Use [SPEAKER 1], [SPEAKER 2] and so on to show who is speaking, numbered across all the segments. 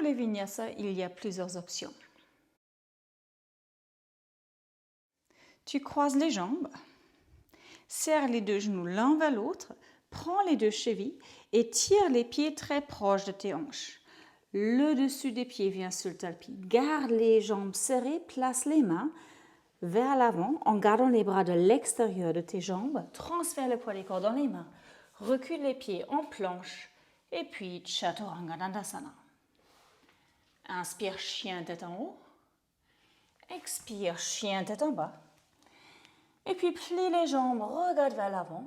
[SPEAKER 1] les vinyasa, il y a plusieurs options. Tu croises les jambes, serre les deux genoux l'un vers l'autre, prends les deux chevilles et tire les pieds très proches de tes hanches. Le dessus des pieds vient sur le tapis. Garde les jambes serrées, place les mains vers l'avant en gardant les bras de l'extérieur de tes jambes. Transfère le poids du corps dans les mains. Recule les pieds en planche et puis Chaturanga Dandasana. Inspire, chien tête en haut. Expire, chien tête en bas. Et puis plie les jambes, regarde vers l'avant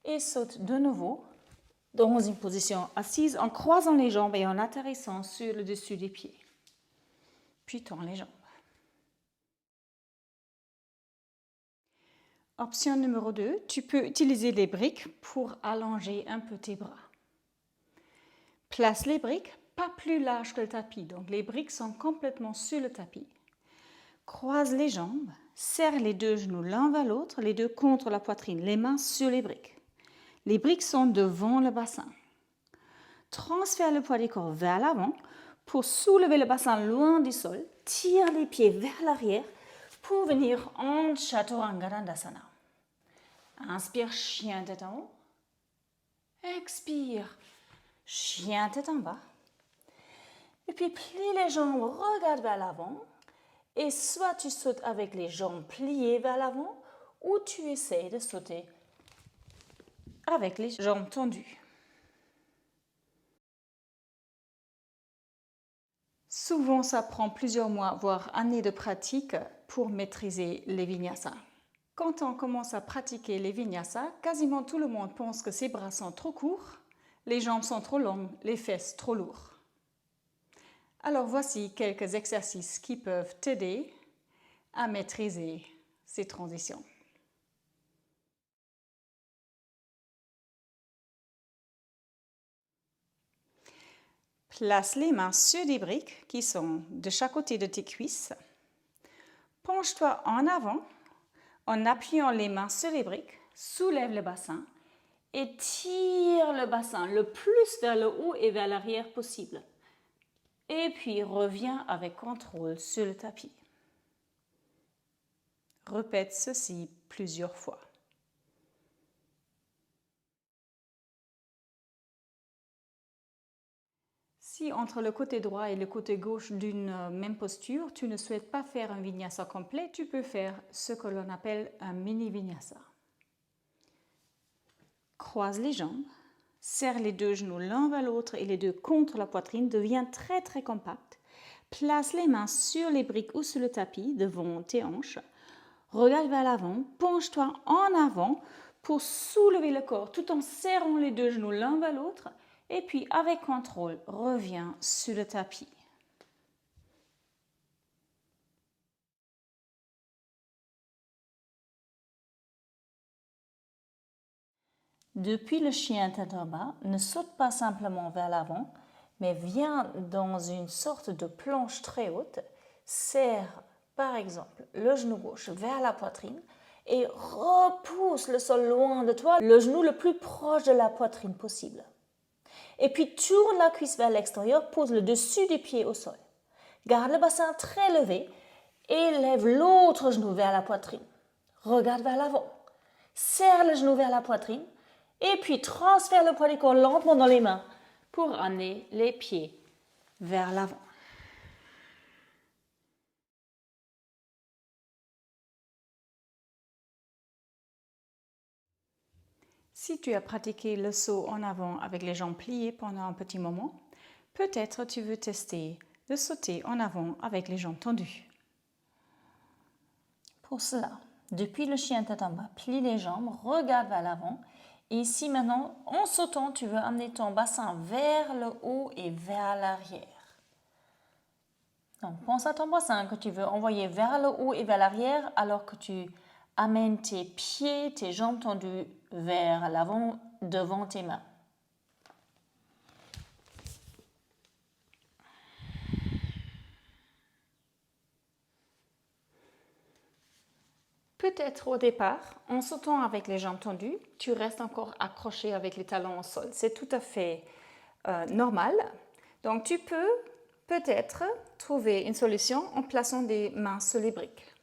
[SPEAKER 1] et saute de nouveau dans une position assise en croisant les jambes et en atterrissant sur le dessus des pieds. Puis tends les jambes. Option numéro 2, tu peux utiliser les briques pour allonger un peu tes bras. Place les briques pas plus larges que le tapis, donc les briques sont complètement sur le tapis. Croise les jambes, serre les deux genoux l'un vers l'autre, les deux contre la poitrine, les mains sur les briques. Les briques sont devant le bassin. Transfère le poids du corps vers l'avant pour soulever le bassin loin du sol. Tire les pieds vers l'arrière pour venir en Chaturanga Dandasana. Inspire, chien tête en haut. Expire, chien tête en bas. Et puis plie les jambes, regarde vers l'avant. Et soit tu sautes avec les jambes pliées vers l'avant ou tu essaies de sauter avec les jambes tendues. Souvent, ça prend plusieurs mois, voire années de pratique pour maîtriser les vinyasas. Quand on commence à pratiquer les vinyasas, quasiment tout le monde pense que ses bras sont trop courts, les jambes sont trop longues, les fesses trop lourdes. Alors voici quelques exercices qui peuvent t'aider à maîtriser ces transitions. Place les mains sur des briques qui sont de chaque côté de tes cuisses. Penche-toi en avant en appuyant les mains sur les briques. Soulève le bassin et tire le bassin le plus vers le haut et vers l'arrière possible. Et puis reviens avec contrôle sur le tapis. Répète ceci plusieurs fois. Si entre le côté droit et le côté gauche d'une même posture, tu ne souhaites pas faire un vinyasa complet, tu peux faire ce que l'on appelle un mini vinyasa. Croise les jambes, serre les deux genoux l'un vers l'autre et les deux contre la poitrine, devient très très compact. Place les mains sur les briques ou sur le tapis devant tes hanches. Regarde vers l'avant, penche-toi en avant pour soulever le corps tout en serrant les deux genoux l'un vers l'autre. Et puis, avec contrôle, reviens sur le tapis. Depuis le chien tête en bas, ne saute pas simplement vers l'avant, mais viens dans une sorte de planche très haute. Serre, par exemple, le genou gauche vers la poitrine et repousse le sol loin de toi, le genou le plus proche de la poitrine possible. Et puis tourne la cuisse vers l'extérieur, pose le dessus du pied au sol. Garde le bassin très levé et lève l'autre genou vers la poitrine. Regarde vers l'avant. Serre le genou vers la poitrine et puis transfère le poids du corps lentement dans les mains pour amener les pieds vers l'avant. Si tu as pratiqué le saut en avant avec les jambes pliées pendant un petit moment, peut-être tu veux tester de sauter en avant avec les jambes tendues. Pour cela, depuis le chien tête en bas, plie les jambes, regarde vers l'avant. Et ici maintenant, en sautant, tu veux amener ton bassin vers le haut et vers l'arrière. Donc, pense à ton bassin que tu veux envoyer vers le haut et vers l'arrière alors que tu amènes tes pieds, tes jambes tendues vers l'avant devant tes mains. Peut-être au départ, en sautant avec les jambes tendues, tu restes encore accroché avec les talons au sol. C'est tout à fait normal. Donc tu peux peut-être trouver une solution en plaçant des mains sur les briques.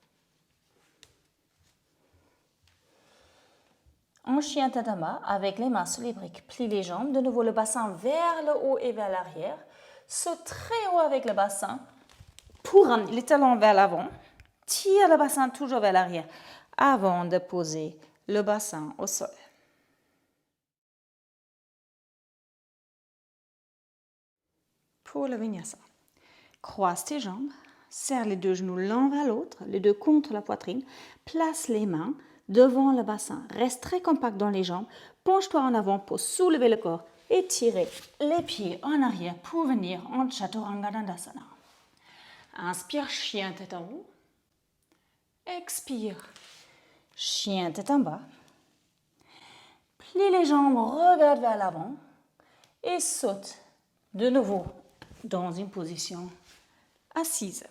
[SPEAKER 1] En chien tête en bas, avec les mains sur les briques, plie les jambes, de nouveau le bassin vers le haut et vers l'arrière. Saute très haut avec le bassin pour ramener les talons vers l'avant. Tire le bassin toujours vers l'arrière avant de poser le bassin au sol. Pour le vinyasa, croise tes jambes, serre les deux genoux l'un vers l'autre, les deux contre la poitrine, place les mains devant le bassin. Reste très compact dans les jambes, penche-toi en avant pour soulever le corps et tirer les pieds en arrière pour venir en Chaturanga Dandasana. Inspire, chien tête en haut. Expire, chien tête en bas. Plie les jambes, regarde vers l'avant et saute de nouveau dans une position assise.